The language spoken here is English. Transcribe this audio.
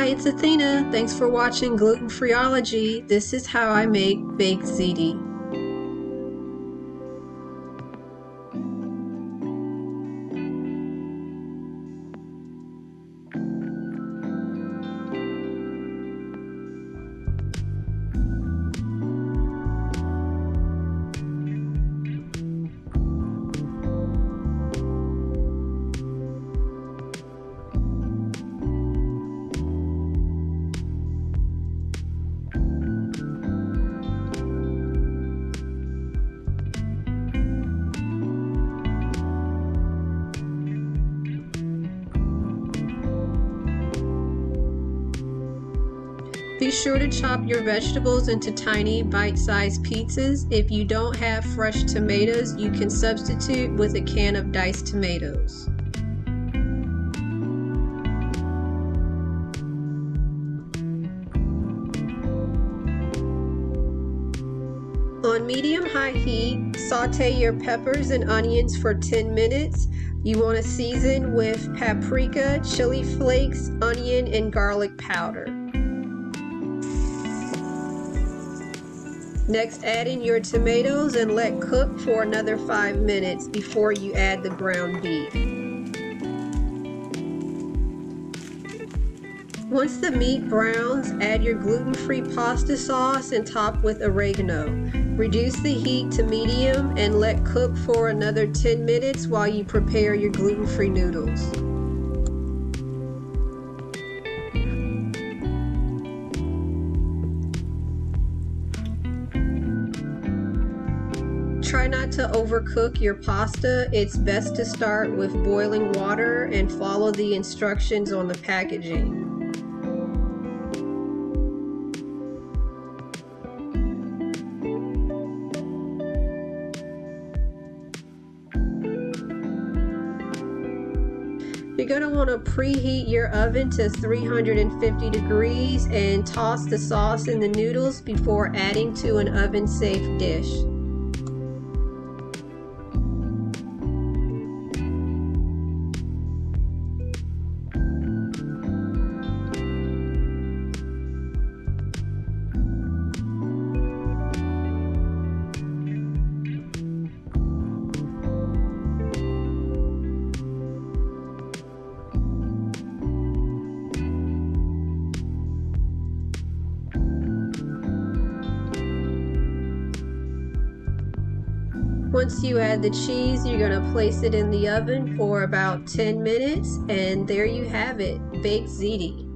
it's Athena. Thanks for watching Gluten-Freeology. This is how I make baked ziti. Be sure to chop your vegetables into tiny bite-sized pizzas. If you don't have fresh tomatoes, you can substitute with a can of diced tomatoes. On medium-high heat, saute your peppers and onions for 10 minutes. You want to season with paprika, chili flakes, onion, and garlic powder. Next, add in your tomatoes and let cook for another 5 minutes before you add the ground beef. Once the meat browns, add your gluten-free pasta sauce and top with oregano. Reduce the heat to medium and let cook for another 10 minutes while you prepare your gluten-free noodles. Try not to overcook your pasta. It's best to start with boiling water and follow the instructions on the packaging. You're going to want to preheat your oven to 350 degrees and toss the sauce in the noodles before adding to an oven-safe dish. Once you add the cheese, you're going to place it in the oven for about 10 minutes, and there you have it, baked ziti.